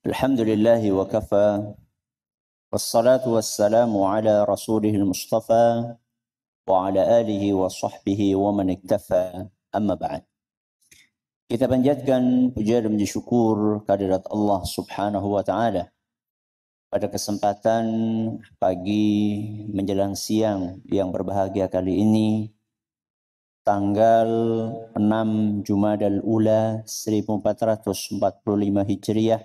Alhamdulillahi wa kafa. Wassalatu wassalamu ala rasulihil mustafa wa ala alihi wa sahbihi wa man iktafa. Amma ba'd. Kita panjatkan puja dan puji syukur kehadirat Allah Subhanahu wa taala pada kesempatan pagi menjelang siang yang berbahagia kali ini, tanggal 6 Jumadal Ula 1445 Hijriah,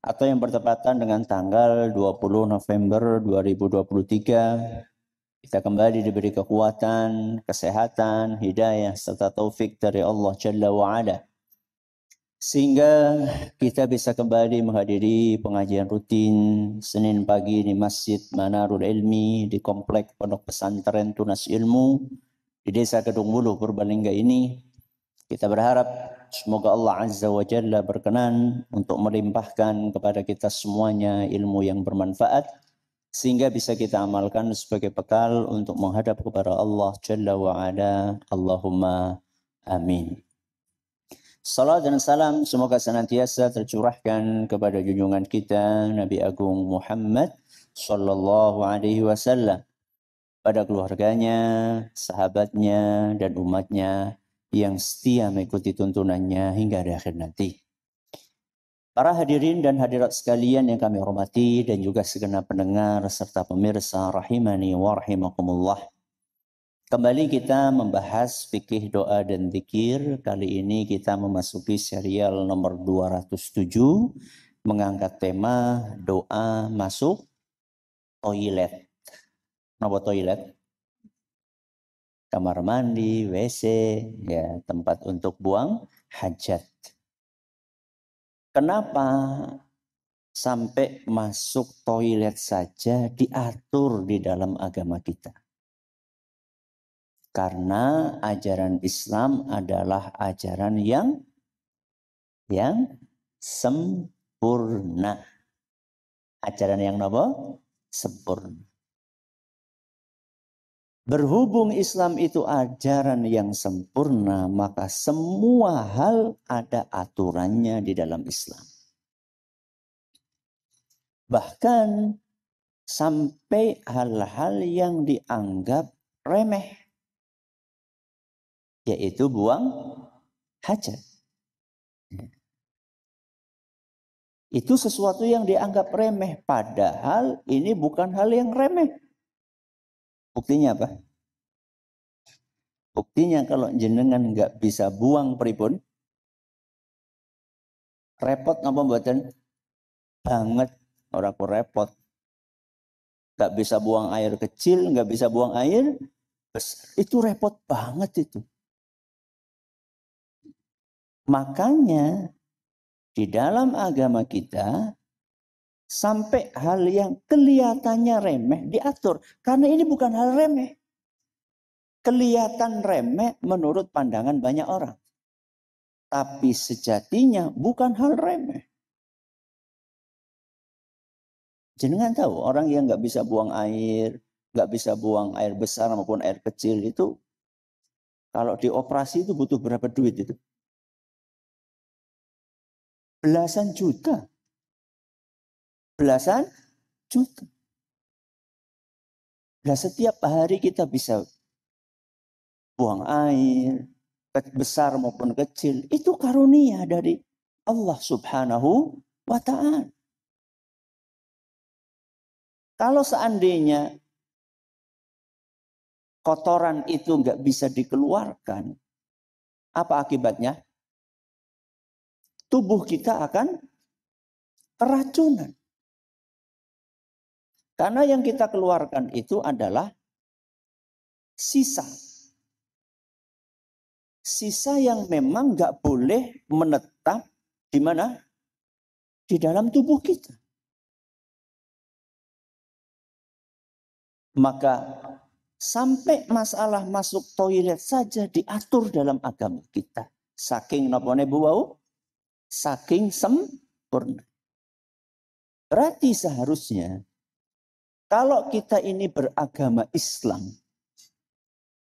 atau yang bertepatan dengan tanggal 20 November 2023, kita kembali diberi kekuatan, kesehatan, hidayah, serta taufik dari Allah Jalla wa'ala, sehingga kita bisa kembali menghadiri pengajian rutin Senin pagi di Masjid Manarul Ilmi di Komplek Pondok Pesantren Tunas Ilmu di Desa Kedung Mulu, Purbalingga ini. Kita berharap semoga Allah Azza wa Jalla berkenan untuk melimpahkan kepada kita semuanya ilmu yang bermanfaat, sehingga bisa kita amalkan sebagai bekal untuk menghadap kepada Allah Jalla wa Ala. Allahumma amin. Salam dan salam semoga senantiasa tercurahkan kepada junjungan kita Nabi Agung Muhammad sallallahu alaihi wasallam, pada keluarganya, sahabatnya, dan umatnya yang setia mengikuti tuntunannya hingga akhir nanti. Para hadirin dan hadirat sekalian yang kami hormati, dan juga segenap pendengar serta pemirsa rahimani wa rahimakumullah. Kembali kita membahas fikih doa dan zikir. Kali ini kita memasuki serial nomor 207, mengangkat tema doa masuk toilet. Kenapa toilet? Kamar mandi, WC, ya, tempat untuk buang hajat. Kenapa sampai masuk toilet saja diatur di dalam agama kita? Karena ajaran Islam adalah ajaran yang sempurna. Ajaran yang apa? Sempurna. Berhubung Islam itu ajaran yang sempurna, maka semua hal ada aturannya di dalam Islam. Bahkan sampai hal-hal yang dianggap remeh, yaitu buang hajat. Itu sesuatu yang dianggap remeh, padahal ini bukan hal yang remeh. Buktinya apa? Buktinya kalau jenengan nggak bisa buang pripun, repot apa mboten? Banget, orang kok repot. Nggak bisa buang air kecil, nggak bisa buang air besar. Itu repot banget itu. Makanya di dalam agama kita sampai hal yang kelihatannya remeh diatur. Karena ini bukan hal remeh. Kelihatan remeh menurut pandangan banyak orang. Tapi sejatinya bukan hal remeh. Jenengan tahu orang yang nggak bisa buang air, nggak bisa buang air besar maupun air kecil itu, kalau dioperasi itu butuh berapa duit itu? Belasan juta. Belasan juta. Nah, setiap hari kita bisa buang air, besar maupun kecil. Itu karunia dari Allah Subhanahu wa ta'ala. Kalau seandainya kotoran itu nggak bisa dikeluarkan, apa akibatnya? Tubuh kita akan keracunan. Karena yang kita keluarkan itu adalah sisa. Sisa yang memang nggak boleh menetap di mana? Di dalam tubuh kita. Maka sampai masalah masuk toilet saja diatur dalam agama kita. Saking nopone buau, saking sempurna. Berarti seharusnya kalau kita ini beragama Islam,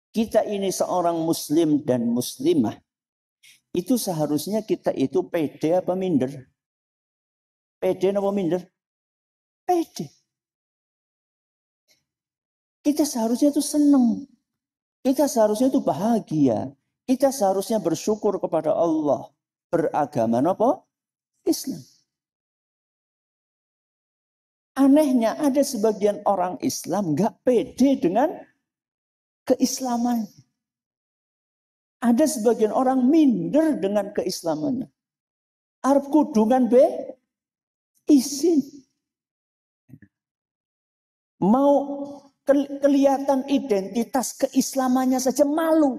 kita ini seorang muslim dan muslimah, itu seharusnya kita itu pede apa minder? Pede napa minder? Pede. Kita seharusnya itu senang. Kita seharusnya itu bahagia. Kita seharusnya bersyukur kepada Allah. Beragama apa? Islam. Anehnya ada sebagian orang Islam nggak pede dengan keislaman. Ada sebagian orang minder dengan keislamannya. Arep kudungan be izin. Mau kelihatan identitas keislamannya saja malu.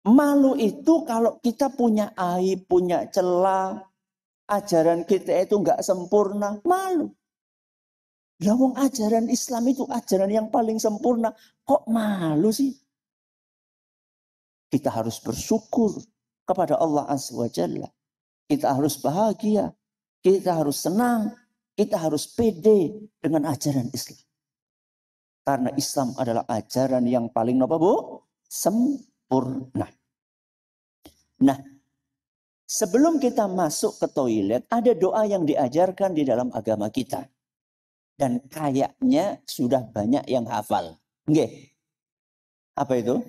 Malu itu kalau kita punya aib, punya celah, ajaran kita itu nggak sempurna, malu. Lawang ajaran Islam itu ajaran yang paling sempurna, kok malu sih? Kita harus bersyukur kepada Allah Azza wa Jalla. Kita harus bahagia, kita harus senang, kita harus pede dengan ajaran Islam. Karena Islam adalah ajaran yang paling apa Bu? Sempurna. Nah, sebelum kita masuk ke toilet, ada doa yang diajarkan di dalam agama kita. Dan kayaknya sudah banyak yang hafal. Nggih. Apa itu?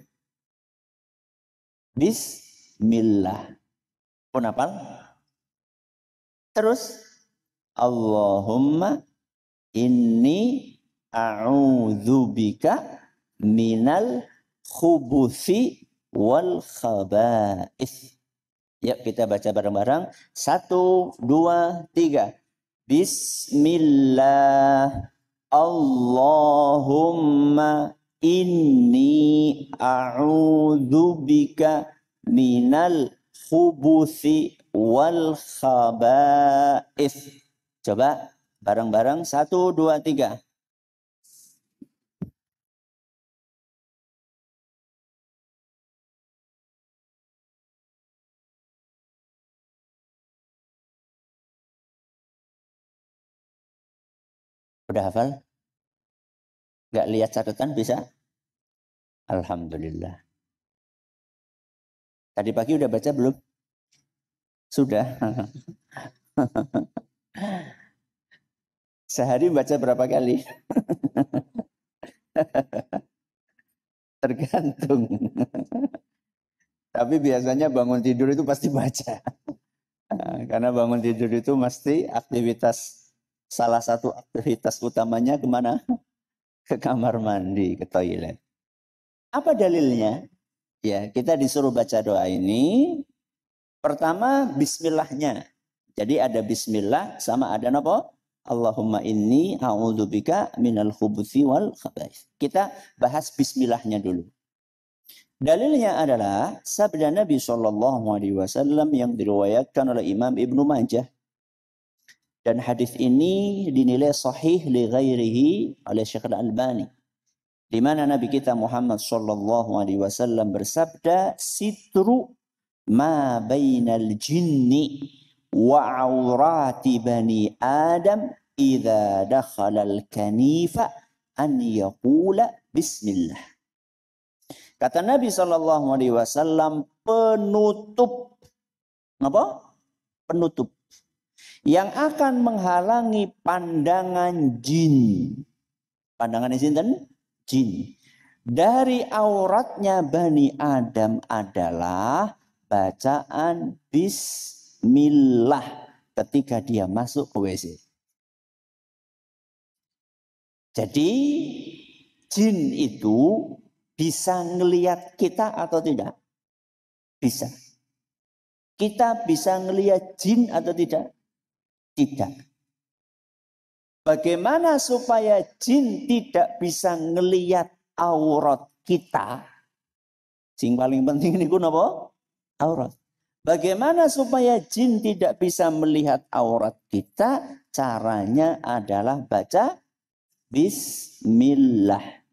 Bismillah. Pun hafal? Terus, Allahumma inni a'udzubika minal khubuthi wal khaba'ith. Yuk kita baca bareng-bareng. 1, 2, 3. Bismillah. Allahumma inni a'udzubika minal khubuthi wal khaba'ith. Coba bareng-bareng. 1, 2, 3. Udah hafal? Gak lihat catatan bisa? Alhamdulillah. Tadi pagi udah baca belum? Sudah. Sehari baca berapa kali? Tergantung. Tapi biasanya bangun tidur itu pasti baca. Karena bangun tidur itu mesti salah satu aktivitas utamanya kemana? Ke kamar mandi, ke toilet. Apa dalilnya? Ya, kita disuruh baca doa ini. Pertama, bismillahnya. Jadi ada bismillah sama ada apa? Allahumma inni a'udzubika minal khubuthi wal khaba'ith. Kita bahas bismillahnya dulu. Dalilnya adalah sabda Nabi SAW yang diriwayatkan oleh Imam Ibnu Majah. Dan hadis ini dinilai sahih li ghairihi oleh Syekh Al-Albani. Di mana Nabi kita Muhammad SAW bersabda, sitru ma bainal jinni wa aurati bani Adam idza dakhala al-kanifa an yaqula bismillah. Kata Nabi SAW, penutup. Apa? Penutup. Yang akan menghalangi pandangan jin. Pandangan sinten? Jin. Dari auratnya Bani Adam adalah bacaan bismillah ketika dia masuk ke WC. Jadi jin itu bisa ngelihat kita atau tidak? Bisa. Kita bisa ngelihat jin atau tidak? Tidak. Bagaimana supaya jin tidak bisa ngelihat aurat kita? Yang paling penting ini apa? Aurat. Bagaimana supaya jin tidak bisa melihat aurat kita? Caranya adalah baca bismillah.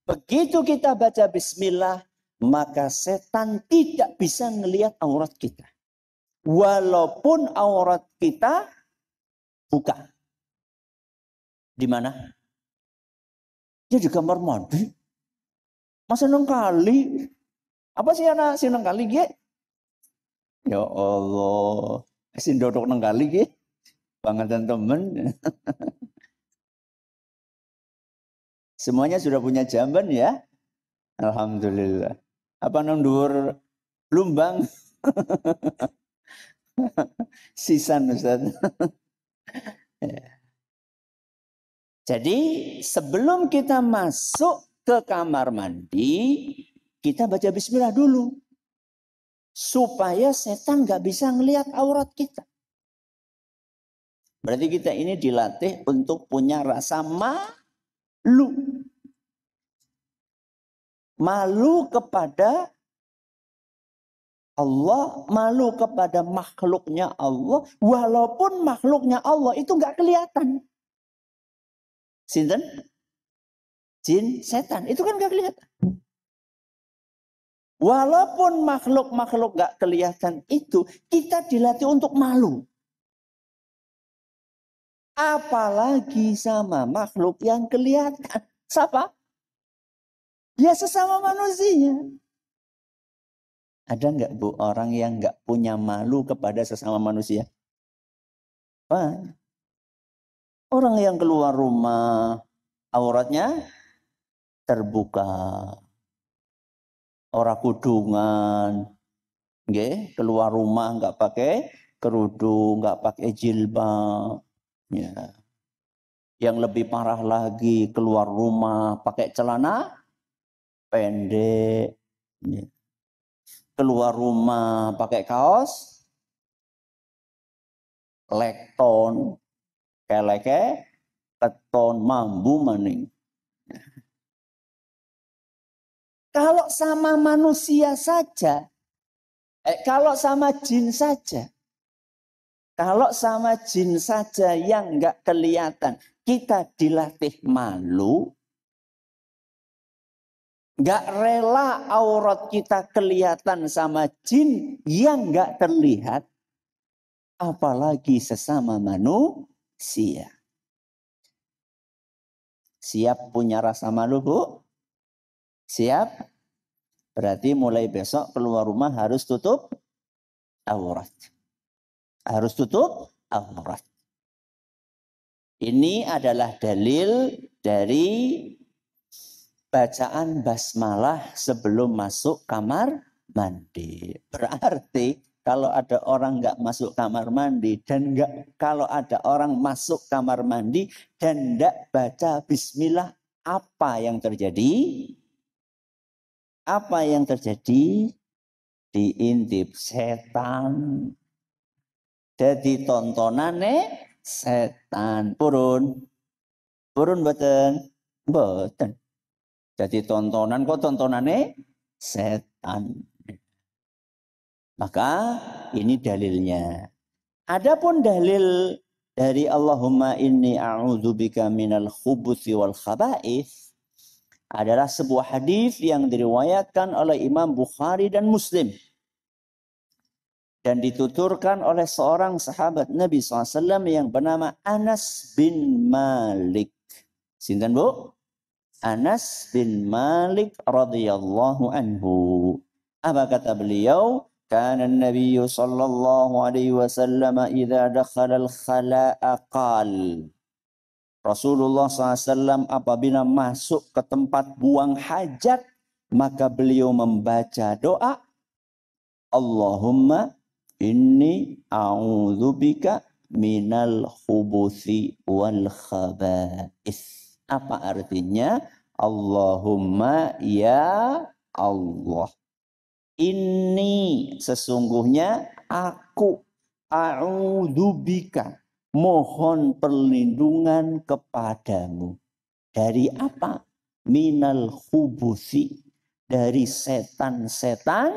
Begitu kita baca bismillah, maka setan tidak bisa ngelihat aurat kita. Walaupun aurat kita buka. Di mana? Ya di kamar mandi. Masa nang kali? Apa sih anak senang kali ge? Ya Allah. Sing dodok nang kali ki. Bangetan temen. Semuanya sudah punya jamban ya. Alhamdulillah. Apa nang dhuwur lumbang? Sisan Ustaz. Jadi sebelum kita masuk ke kamar mandi, kita baca bismillah dulu. Supaya setan nggak bisa ngelihat aurat kita. Berarti kita ini dilatih untuk punya rasa malu. Malu kepada Allah, malu kepada makhluknya Allah. Walaupun makhluknya Allah itu nggak kelihatan. Sinten? Jin, setan. Itu kan nggak kelihatan. Walaupun makhluk-makhluk nggak kelihatan itu, kita dilatih untuk malu. Apalagi sama makhluk yang kelihatan. Siapa? Ya sesama manusia. Ada nggak Bu orang yang nggak punya malu kepada sesama manusia? Apa? Orang yang keluar rumah auratnya terbuka. Orang kudungan. Nggih, keluar rumah nggak pakai kerudung, nggak pakai jilbab. Ya. Yang lebih parah lagi keluar rumah pakai celana pendek. Ya. Keluar rumah pakai kaos lekton, keleke, keton, mambu maning. Kalau sama manusia saja, kalau sama jin saja, kalau sama jin saja yang nggak kelihatan, kita dilatih malu, nggak rela aurat kita kelihatan sama jin yang nggak terlihat, apalagi sesama manusia. Siap punya rasa malu, Bu? Siap? Berarti mulai besok keluar rumah harus tutup aurat. Harus tutup aurat. Ini adalah dalil dari bacaan basmalah sebelum masuk kamar mandi. Berarti kalau ada orang nggak masuk kamar mandi dan kalau ada orang masuk kamar mandi dan nggak baca bismillah, apa yang terjadi? Apa yang terjadi? Diintip setan. Jadi tontonane setan. Purun mboten? Mboten. Jadi tontonan kok tontonane setan. Maka ini dalilnya. Adapun dalil dari Allahumma inni a'udzubika minal khubuthi wal khaba'ith adalah sebuah hadis yang diriwayatkan oleh Imam Bukhari dan Muslim. Dan dituturkan oleh seorang sahabat Nabi SAW yang bernama Anas bin Malik. Sinten Bu? Anas bin Malik radhiyallahu anhu. Apa kata beliau? Kana Nabi sallallahu alaihi wasallam idza dakhala al-khala'a qal. Rasulullah SAW apabila masuk ke tempat buang hajat, maka beliau membaca doa, Allahumma inni a'udzubika minal khubuthi wal khaba'ith. Apa artinya? Allahumma ya Allah. Ini sesungguhnya aku a'udzubika mohon perlindungan kepadamu. Dari apa? Minal khubuthi. Dari setan-setan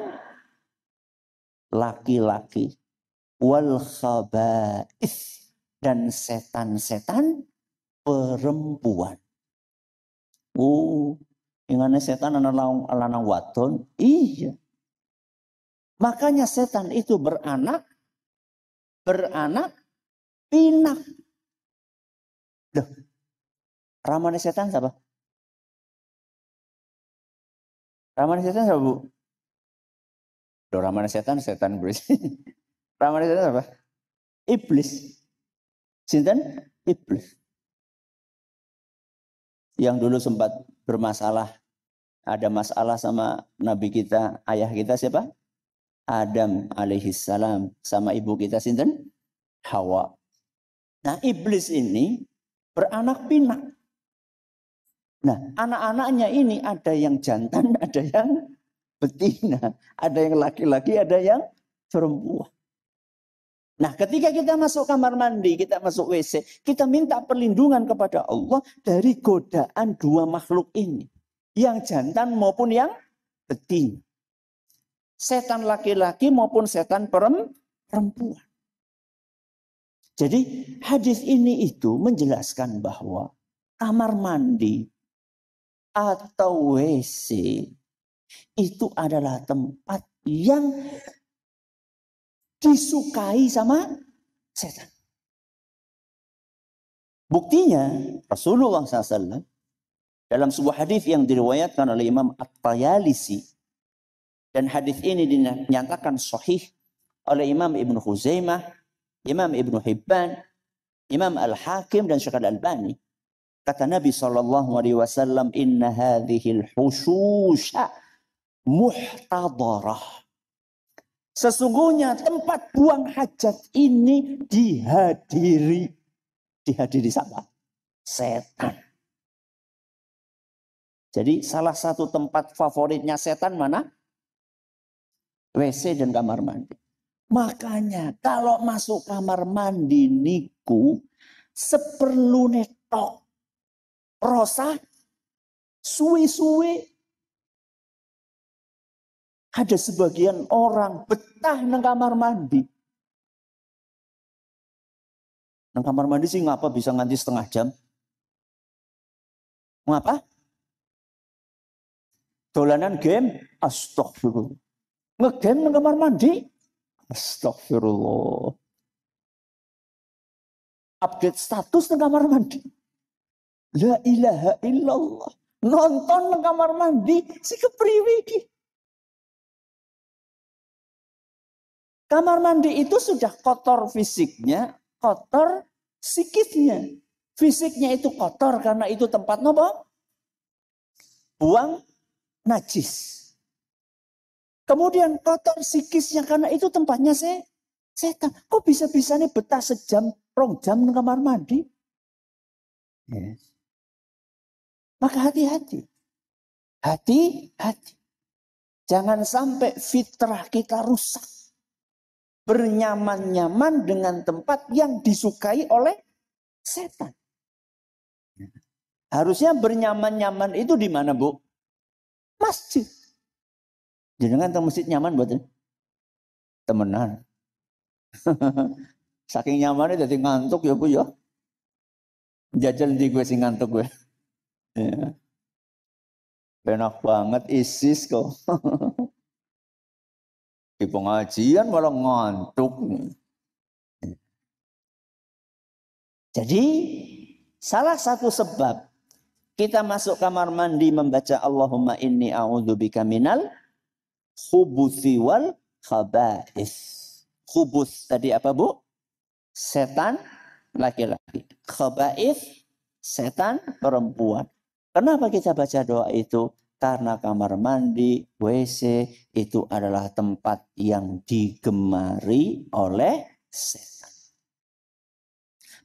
laki-laki. Wal khaba'ith. Dan setan-setan perempuan. Ingane setan lanang wadon. Iya. Makanya setan itu beranak pinak. Loh, ramane setan siapa? Ramane setan siapa, Bu? Loh, ramane setan iblis. Ramane setan apa? Iblis. Sinten? Iblis. Yang dulu sempat bermasalah, ada masalah sama nabi kita, ayah kita siapa? Adam alaihissalam, sama ibu kita sinten? Hawa. Nah, iblis ini beranak pinak. Nah, anak-anaknya ini ada yang jantan, ada yang betina, ada yang laki-laki, ada yang perempuan. Nah, ketika kita masuk kamar mandi, kita masuk WC, kita minta perlindungan kepada Allah dari godaan dua makhluk ini. Yang jantan maupun yang betina. Setan laki-laki maupun setan perempuan. Jadi hadis ini itu menjelaskan bahwa kamar mandi atau WC itu adalah tempat yang disukai sama setan. Buktinya Rasulullah SAW dalam sebuah hadis yang diriwayatkan oleh Imam At-Tayalisi, dan hadis ini dinyatakan sahih oleh Imam Ibnu Khuzaimah, Imam Ibnu Hibban, Imam Al-Hakim dan Syekh Al-Albani. Kata Nabi SAW, inna hadhil hushusha muhtadarah. Sesungguhnya tempat buang hajat ini dihadiri. Dihadiri siapa? Setan. Jadi salah satu tempat favoritnya setan mana? WC dan kamar mandi. Makanya kalau masuk kamar mandi niku seperlu netok. Rosa suwe-suwe. Ada sebagian orang betah nang kamar mandi. Nang kamar mandi sih ngapa bisa nganti setengah jam? Ngapa? Dolanan game? Astagfirullah. Ngegame nang kamar mandi? Astagfirullah. Update status nang kamar mandi? La ilaha illallah. Nonton nang kamar mandi si kepriwe iki? Kamar mandi itu sudah kotor fisiknya, kotor psikisnya. Fisiknya itu kotor karena itu tempat nopo? Buang najis. Kemudian kotor psikisnya karena itu tempatnya setan. Kok bisa-bisanya betah sejam, 2 jam di kamar mandi? Yes. Maka hati-hati. Hati-hati. Jangan sampai fitrah kita rusak. Bernyaman-nyaman dengan tempat yang disukai oleh setan. Harusnya bernyaman-nyaman itu di mana, Bu? Masjid. Jangan ke masjid nyaman buat temenan. Saking nyamannya jadi ngantuk ya, Bu ya. Jajal di gue sing ngantuk gue. Ya. Enak banget ISIS kok. Di pengajian malah ngantuk. Jadi salah satu sebab kita masuk kamar mandi membaca Allahumma inni a'udzubika minal khubuthi wal khaba'is. Khubus tadi apa, Bu? Setan laki-laki. Khaba'is setan perempuan. Kenapa kita baca doa itu? Karena kamar mandi, WC itu adalah tempat yang digemari oleh setan.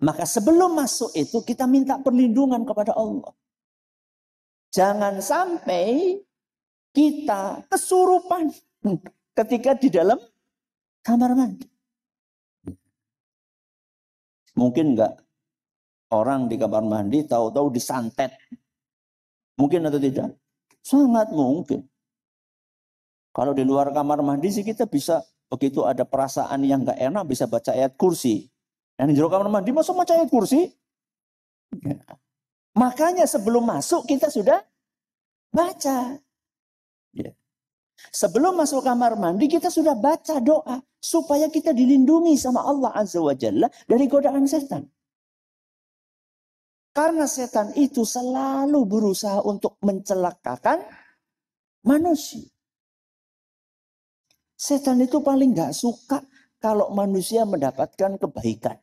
Maka sebelum masuk itu kita minta perlindungan kepada Allah. Jangan sampai kita kesurupan ketika di dalam kamar mandi. Mungkin enggak orang di kamar mandi tahu-tahu disantet. Mungkin atau tidak? Sangat mungkin. Kalau di luar kamar mandi sih kita bisa, begitu ada perasaan yang gak enak bisa baca ayat kursi. Yang di luar kamar mandi masuk baca ayat kursi? Ya. Makanya sebelum masuk kita sudah baca. Ya. Sebelum masuk kamar mandi kita sudah baca doa. Supaya kita dilindungi sama Allah Azza wa Jalla dari godaan setan. Karena setan itu selalu berusaha untuk mencelakakan manusia. Setan itu paling nggak suka kalau manusia mendapatkan kebaikan.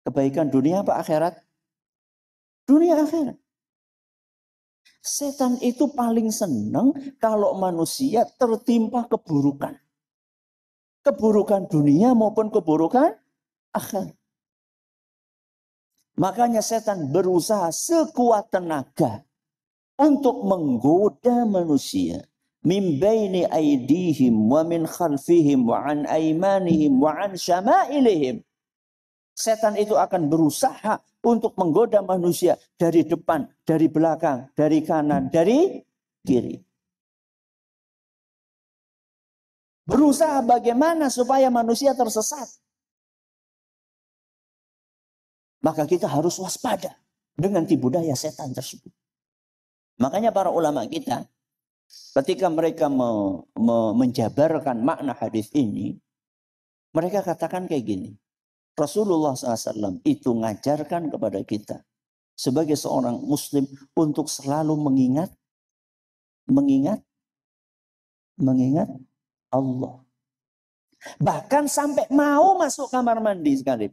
Kebaikan dunia apa akhirat? Dunia akhirat. Setan itu paling senang kalau manusia tertimpa keburukan. Keburukan dunia maupun keburukan akhirat. Makanya setan berusaha sekuat tenaga untuk menggoda manusia. Min baini aidihim wa min khalfihim wa an aymanihim wa an syama'ilihim. Setan itu akan berusaha untuk menggoda manusia dari depan, dari belakang, dari kanan, dari kiri. Berusaha bagaimana supaya manusia tersesat. Maka kita harus waspada dengan tipu daya setan tersebut. Makanya para ulama kita ketika mereka menjabarkan makna hadis ini, mereka katakan kayak gini. Rasulullah SAW itu mengajarkan kepada kita sebagai seorang muslim untuk selalu mengingat Allah. Bahkan sampai mau masuk kamar mandi sekali.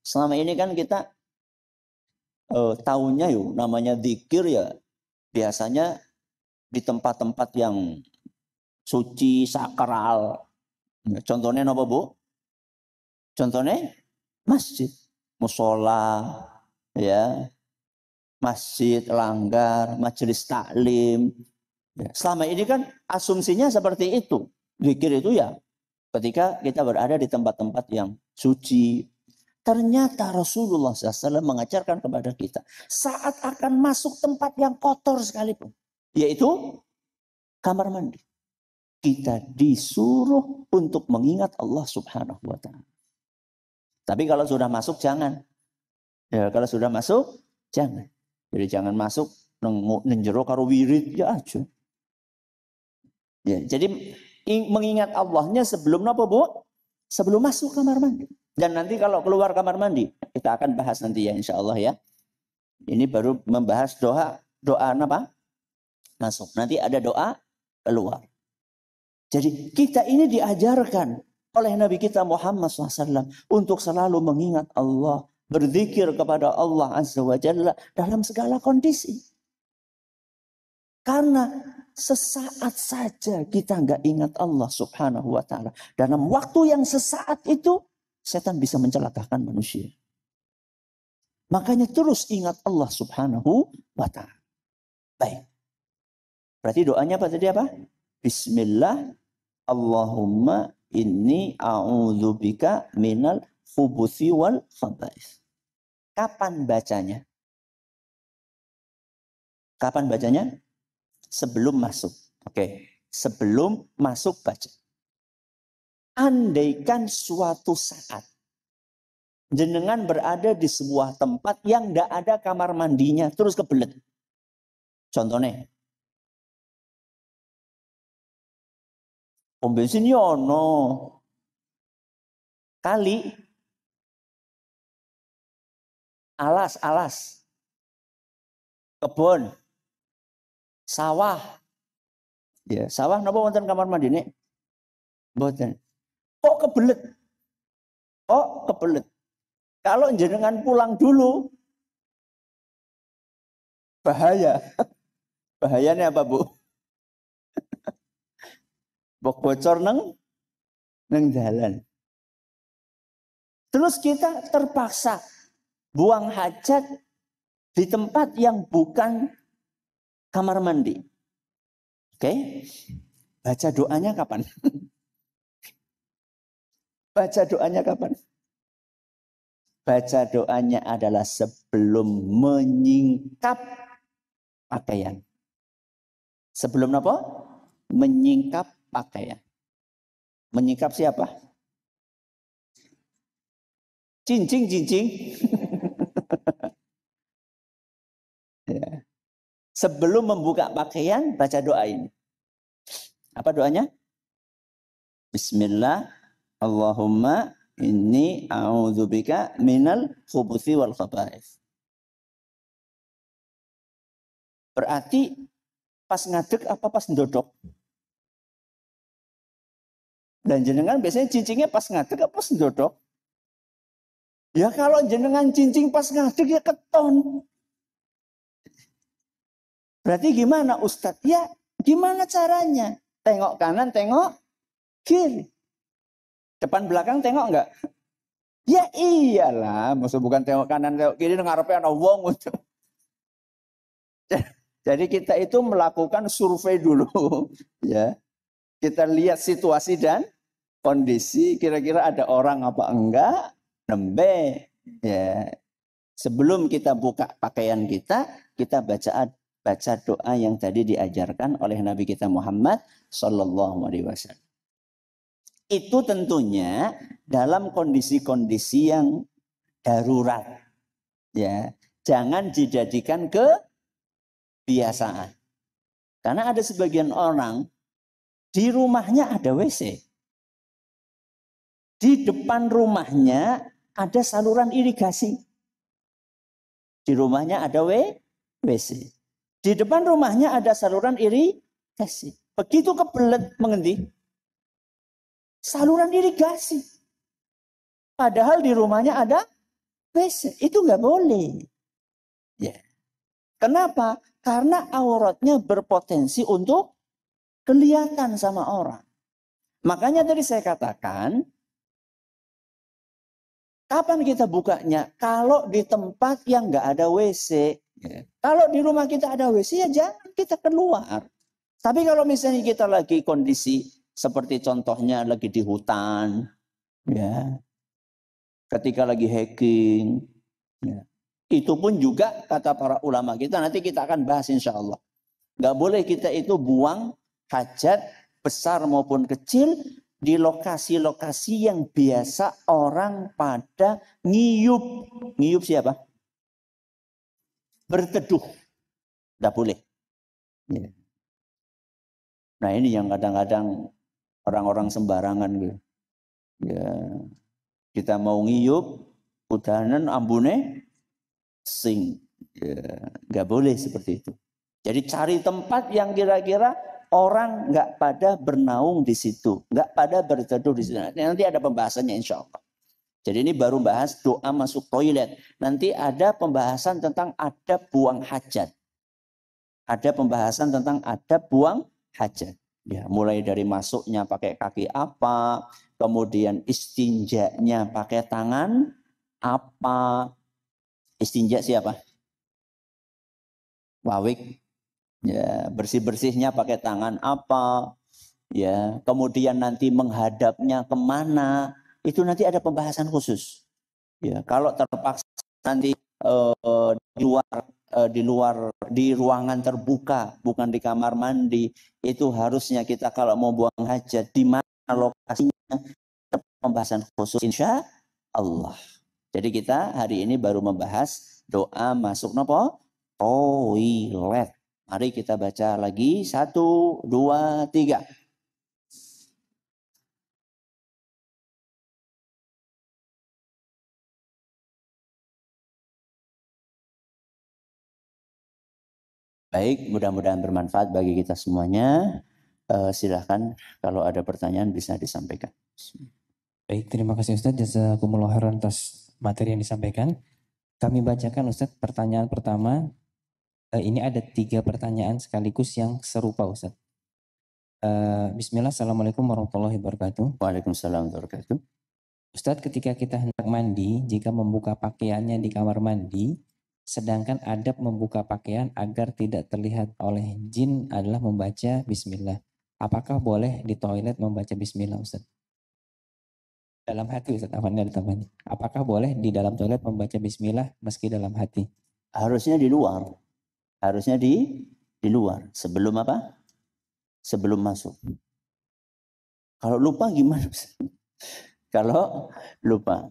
Selama ini kan kita tahunya yuk namanya zikir ya biasanya di tempat-tempat yang suci, sakral. Contohnya apa Bu? Contohnya masjid, musola, ya, masjid, langgar, majelis taklim. Ya, selama ini kan asumsinya seperti itu. Zikir itu ya ketika kita berada di tempat-tempat yang suci. Ternyata Rasulullah SAW mengajarkan kepada kita saat akan masuk tempat yang kotor sekalipun, yaitu kamar mandi. Kita disuruh untuk mengingat Allah Subhanahu wa Ta'ala. Tapi kalau sudah masuk jangan. Ya, kalau sudah masuk jangan. Jadi jangan masuk nenjero karo wirid ya aja. Ya, jadi mengingat Allahnya sebelum apa Bu? Sebelum masuk kamar mandi. Dan nanti kalau keluar kamar mandi, kita akan bahas nanti ya insya Allah ya. Ini baru membahas doa apa? Masuk. Nanti ada doa keluar. Jadi kita ini diajarkan oleh Nabi kita Muhammad SAW untuk selalu mengingat Allah, berzikir kepada Allah Azza wa Jalla dalam segala kondisi. Karena sesaat saja kita nggak ingat Allah Subhanahu wa Ta'ala, dalam waktu yang sesaat itu setan bisa mencelakakan manusia. Makanya terus ingat Allah Subhanahu wa Ta'ala. Baik. Berarti doanya apa tadi apa? Bismillah Allahumma inni a'udzubika minal khubuthi wal khaba'is. Kapan bacanya? Kapan bacanya? Sebelum masuk. Oke. Sebelum masuk baca. Andaikan suatu saat jenengan berada di sebuah tempat yang tidak ada kamar mandinya, terus kebelet. Contohnya, pom bensin yono, kali, alas, kebun, sawah. Ya, sawah napa wonten kamar mandi nih? Mboten. Kok kebelet? Oh, kebelet. Kalau jenengan pulang dulu, bahaya. Bahayanya apa, Bu? Bocor neng jalan. Terus kita terpaksa buang hajat di tempat yang bukan kamar mandi. Oke? Baca doanya kapan? Baca doanya kapan? Baca doanya adalah sebelum menyingkap pakaian. Sebelum apa? Menyingkap pakaian. Menyingkap siapa? Cincing. Ya. Sebelum membuka pakaian, baca doa ini. Apa doanya? Bismillah, Allahumma inni a'udzubika minal khubuthi wal khaba'is. Berarti pas ngadeg apa pas ndodok? Dan jenengan biasanya cincingnya pas ngadeg apa pas ndodok? Ya kalau jenengan cincing pas ngadeg ya keton. Berarti gimana Ustadz? Ya gimana caranya? Tengok kanan, tengok kiri. Depan belakang tengok enggak? Ya iyalah, maksud bukan tengok kanan, tengok kiri, ngarepe ana wong. Jadi kita itu melakukan survei dulu, ya. Kita lihat situasi dan kondisi, kira-kira ada orang apa enggak, nembe, ya. Sebelum kita buka pakaian kita baca doa yang tadi diajarkan oleh Nabi kita Muhammad Sallallahu Alaihi Wasallam. Itu tentunya dalam kondisi-kondisi yang darurat, ya. Jangan dijadikan kebiasaan. Karena ada sebagian orang di rumahnya ada WC. Di depan rumahnya ada saluran irigasi. Di rumahnya ada WC. Di depan rumahnya ada saluran irigasi. Begitu kebelet mengendi? Saluran irigasi. Padahal di rumahnya ada WC. Itu nggak boleh. Ya. Kenapa? Karena auratnya berpotensi untuk kelihatan sama orang. Makanya tadi saya katakan, kapan kita bukanya? Kalau di tempat yang nggak ada WC. Ya. Kalau di rumah kita ada WC, ya jangan kita keluar. Tapi kalau misalnya kita lagi kondisi seperti contohnya lagi di hutan, ya, ketika lagi hiking, ya, itu pun juga kata para ulama kita, nanti kita akan bahas insya Allah. Nggak boleh kita itu buang hajat besar maupun kecil di lokasi-lokasi yang biasa orang pada ngiyup. Ngiyup siapa? Berteduh. Nggak boleh. Ya. Nah ini yang kadang-kadang orang-orang sembarangan gitu. Ya, kita mau ngiyup, udahanan ambune sing. Ya, nggak boleh seperti itu. Jadi cari tempat yang kira-kira orang nggak pada bernaung di situ, nggak pada berteduh di situ. Nanti ada pembahasannya insya Allah. Jadi ini baru bahas doa masuk toilet. Nanti ada pembahasan tentang adab buang hajat. Ada pembahasan tentang adab buang hajat. Ya, mulai dari masuknya pakai kaki apa, kemudian istinjanya pakai tangan apa. Istinja siapa? Wawik. Ya, bersih-bersihnya pakai tangan apa, ya, kemudian nanti menghadapnya kemana, itu nanti ada pembahasan khusus. Ya, kalau terpaksa nanti di ruangan terbuka, bukan di kamar mandi, itu harusnya kita kalau mau buang hajat di mana lokasinya, pembahasan khusus insya Allah. Jadi kita hari ini baru membahas doa masuk nopo toilet. Mari kita baca lagi. 1, 2, 3. Baik, mudah-mudahan bermanfaat bagi kita semuanya. Silahkan kalau ada pertanyaan bisa disampaikan. Baik, terima kasih Ustadz. Jazakumullah khairan atas materi yang disampaikan. Kami bacakan Ustadz pertanyaan pertama. Ini ada 3 pertanyaan sekaligus yang serupa Ustadz. Bismillah, Assalamualaikum warahmatullahi wabarakatuh. Waalaikumsalam warahmatullahi wabarakatuh. Ustadz, ketika kita hendak mandi, jika membuka pakaiannya di kamar mandi, sedangkan adab membuka pakaian agar tidak terlihat oleh jin adalah membaca bismillah. Apakah boleh di toilet membaca bismillah Ustadz? Dalam hati Ustadz, apakah boleh di dalam toilet membaca bismillah meski dalam hati? Harusnya di luar. Harusnya di luar. Sebelum apa? Sebelum masuk. Kalau lupa gimana? Kalau lupa.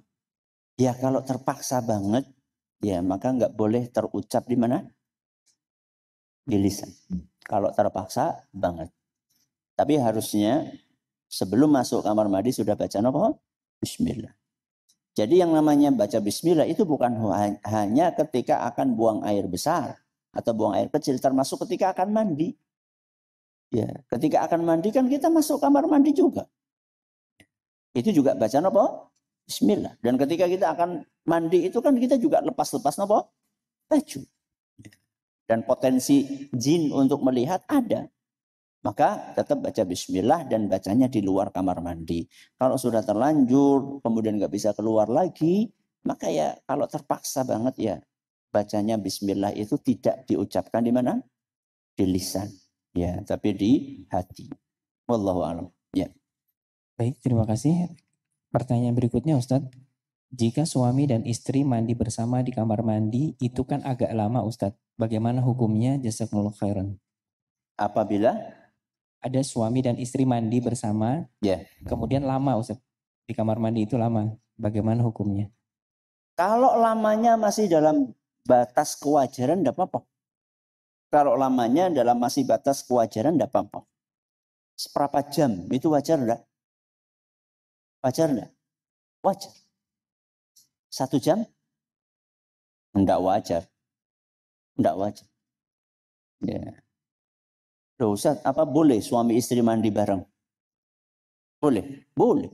Ya kalau terpaksa banget, ya maka nggak boleh terucap di mana? Di lisan. Kalau terpaksa banget. Tapi harusnya sebelum masuk kamar mandi sudah baca apa? Bismillah. Jadi yang namanya baca bismillah itu bukan hanya ketika akan buang air besar atau buang air kecil, termasuk ketika akan mandi. Ya, ketika akan mandi kan kita masuk kamar mandi juga. Itu juga baca apa? Bismillah. Dan ketika kita akan mandi itu kan kita juga lepas-lepas apa? Baju. Dan potensi jin untuk melihat ada. Maka tetap baca bismillah dan bacanya di luar kamar mandi. Kalau sudah terlanjur, kemudian nggak bisa keluar lagi, maka ya kalau terpaksa banget ya bacanya bismillah itu tidak diucapkan di mana? Di lisan. Ya, tapi di hati. Wallahu a'lam. Ya. Baik, terima kasih. Pertanyaan berikutnya Ustadz. Jika suami dan istri mandi bersama di kamar mandi, itu kan agak lama Ustadz. Bagaimana hukumnya? Jazakumullah khairan. Apabila ada suami dan istri mandi bersama, ya, kemudian lama Ustaz, di kamar mandi itu lama, bagaimana hukumnya? Kalau lamanya masih dalam batas kewajaran tidak apa-apa. Kalau lamanya dalam masih batas kewajaran tidak apa-apa. Seberapa jam itu wajar enggak? Wajar enggak? Wajar. 1 jam? Enggak wajar. Enggak wajar. Ya. Loh Ustaz, apa boleh suami istri mandi bareng? Boleh? Boleh.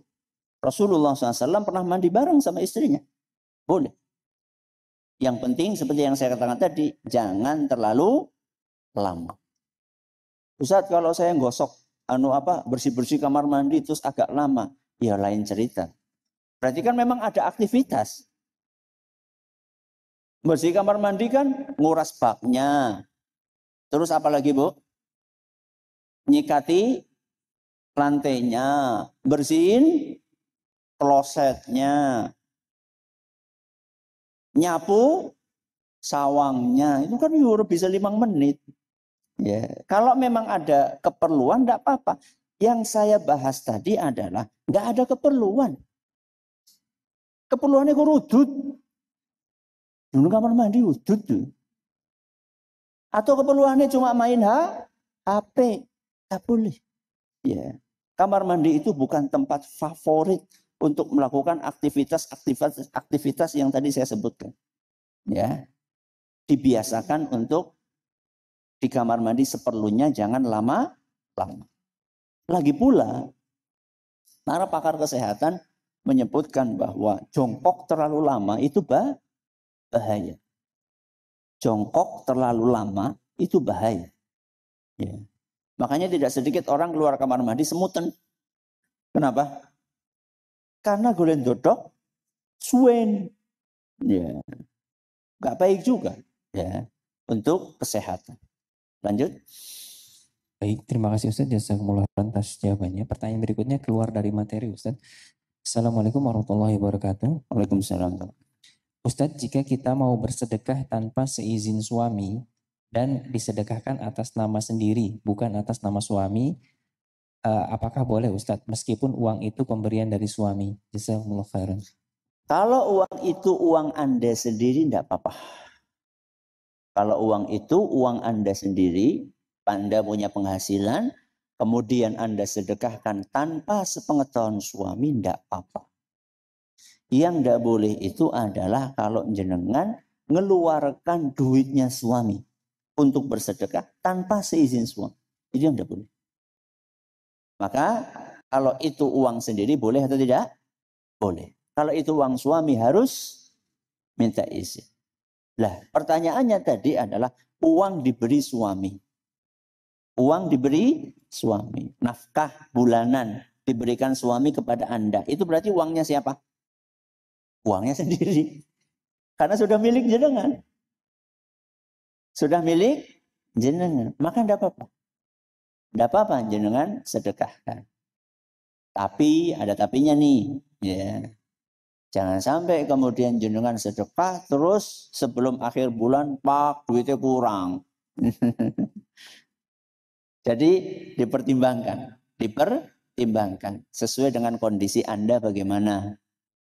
Rasulullah SAW pernah mandi bareng sama istrinya. Boleh. Yang penting seperti yang saya katakan tadi, jangan terlalu lama. Ustaz, kalau saya gosok bersih-bersih kamar mandi terus agak lama, ya lain cerita. Berarti kan memang ada aktivitas. Bersih kamar mandi kan nguras baknya. Terus apa lagi, Bu? Nyikati lantainya, bersihin klosetnya, nyapu sawangnya. Itu kan bisa 5 menit. Ya, kalau memang ada keperluan tidak apa-apa. Yang saya bahas tadi adalah nggak ada keperluan. Keperluannya kok rudut. Dulu kamar mandi rudut tuh. Atau keperluannya cuma main HP. Tak boleh. Ya. Kamar mandi itu bukan tempat favorit untuk melakukan aktivitas yang tadi saya sebutkan. Ya. Dibiasakan untuk di kamar mandi seperlunya, jangan lama-lama. Lagi pula, para pakar kesehatan menyebutkan bahwa jongkok terlalu lama itu bahaya. Jongkok terlalu lama itu bahaya. Ya. Makanya tidak sedikit orang keluar kamar mandi semutan. Kenapa? Karena golek dodok suwen. Ya. Gak baik juga ya untuk kesehatan. Lanjut. Baik, terima kasih Ustaz. Jazakumullah atas jawabannya. Pertanyaan berikutnya keluar dari materi Ustaz. Assalamualaikum warahmatullahi wabarakatuh. Waalaikumsalam. Ustaz, jika kita mau bersedekah tanpa seizin suami dan disedekahkan atas nama sendiri, bukan atas nama suami, apakah boleh Ustaz? Meskipun uang itu pemberian dari suami. Jazakumullah khairan. Kalau uang itu uang Anda sendiri, tidak apa-apa. Kalau uang itu uang Anda sendiri, Anda punya penghasilan, kemudian Anda sedekahkan tanpa sepengetahuan suami, tidak apa-apa. Yang tidak boleh itu adalah kalau jenengan ngeluarkan duitnya suami untuk bersedekah tanpa seizin suami. Itu yang tidak boleh. Maka kalau itu uang sendiri boleh atau tidak? Boleh. Kalau itu uang suami harus minta izin. Lah, pertanyaannya tadi adalah uang diberi suami. Uang diberi suami. Nafkah bulanan diberikan suami kepada Anda. Itu berarti uangnya siapa? Uangnya sendiri. Karena sudah milik jenengan. Sudah milik jenengan. Maka tidak apa-apa. Tidak apa-apa jenengan sedekahkan. Tapi ada tapinya nih. Ya. Jangan sampai kemudian jenengan sedekah terus sebelum akhir bulan pak duitnya kurang. Jadi dipertimbangkan. Dipertimbangkan. Sesuai dengan kondisi Anda bagaimana.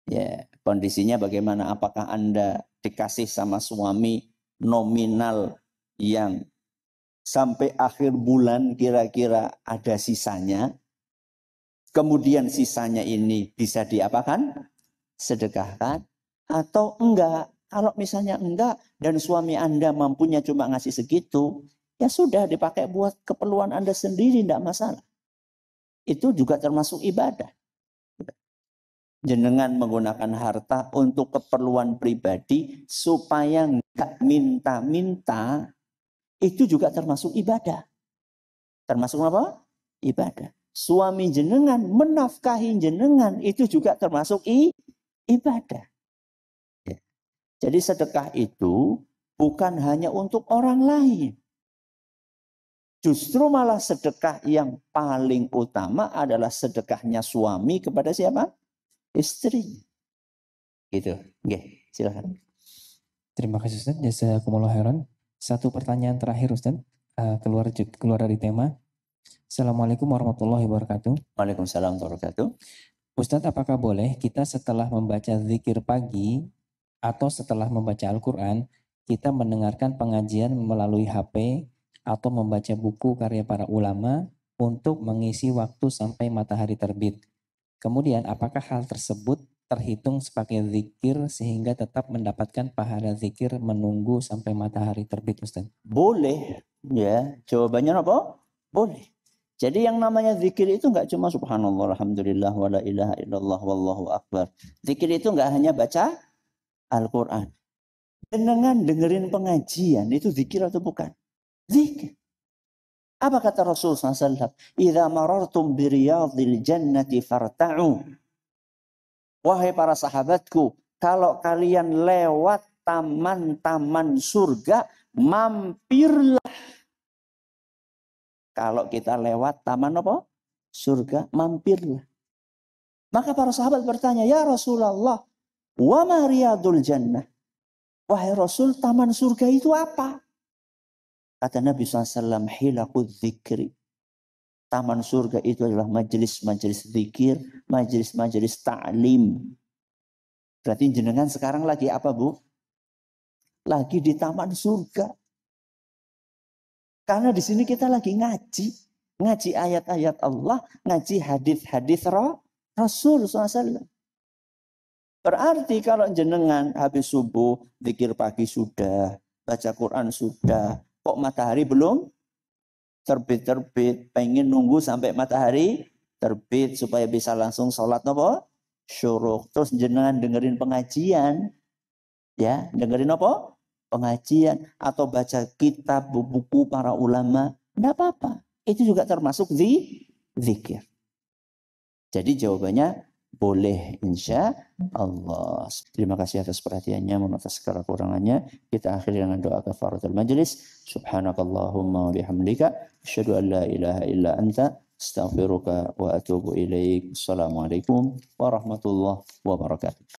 Ya, kondisinya bagaimana? Apakah Anda dikasih sama suami nominal yang sampai akhir bulan kira-kira ada sisanya? Kemudian sisanya ini bisa diapakan? Sedekahkan atau enggak? Kalau misalnya enggak dan suami Anda mampunya cuma ngasih segitu, ya sudah dipakai buat keperluan Anda sendiri, enggak masalah. Itu juga termasuk ibadah. jenengan menggunakan harta untuk keperluan pribadi supaya nggak minta-minta, itu juga termasuk ibadah. Termasuk apa? Ibadah. Suami jenengan menafkahi jenengan, itu juga termasuk ibadah. Ya. Jadi sedekah itu bukan hanya untuk orang lain. Justru malah sedekah yang paling utama adalah sedekahnya suami kepada siapa? Istri. Gitu. Oke, silakan. Terima kasih Ustaz. Jazakumullah khairan. Satu pertanyaan terakhir Ustaz. Keluar dari tema. Assalamualaikum warahmatullahi wabarakatuh. Waalaikumsalam warahmatullahi wabarakatuh. Ustadz, apakah boleh kita setelah membaca zikir pagi atau setelah membaca Al-Quran, kita mendengarkan pengajian melalui HP atau membaca buku karya para ulama untuk mengisi waktu sampai matahari terbit? Kemudian, apakah hal tersebut terhitung sebagai zikir sehingga tetap mendapatkan pahala zikir menunggu sampai matahari terbit, Ustaz? Boleh, ya. Jawabannya apa? Boleh. Jadi yang namanya zikir itu enggak cuma subhanallah, alhamdulillah, wala ilaha illallah, wallahu akbar. Zikir itu enggak hanya baca Al-Quran. Dengan dengerin pengajian, itu zikir atau bukan? Zikir. Apa kata Rasulullah SAW? Idza marartum biriyadil jannati farta'u. Wahai para sahabatku, kalau kalian lewat taman-taman surga, mampirlah. Kalau kita lewat taman apa? Surga, mampirlah. Maka para sahabat bertanya, ya Rasulullah, wa ma riyadul jannah? Wahai Rasul, taman surga itu apa? Kata Nabi SAW, hilakul dzikri. Taman surga itu adalah majelis-majelis zikir, majelis-majelis ta'lim. Berarti jenengan sekarang lagi apa, Bu? Lagi di taman surga. Karena di sini kita lagi ngaji. Ngaji ayat-ayat Allah, ngaji hadis-hadis Rasul SAW. Berarti kalau jenengan habis subuh, zikir pagi sudah, baca Quran sudah, kok matahari belum terbit-terbit, pengen nunggu sampai matahari terbit supaya bisa langsung sholat apa? Syuruk. Terus jenengan dengerin pengajian, ya, dengerin apa? Pengajian atau baca kitab buku para ulama, enggak apa-apa. Itu juga termasuk zikir. Jadi jawabannya boleh, insya Allah. Terima kasih atas perhatiannya, mohon atas segala kurangannya. Kita akhiri dengan doa kafaratul majlis. Subhanakallahumma wa bihamdika asyhadu an la ilaha illa anta astaghfiruka wa atubu ilaik. Assalamualaikum warahmatullahi wabarakatuh.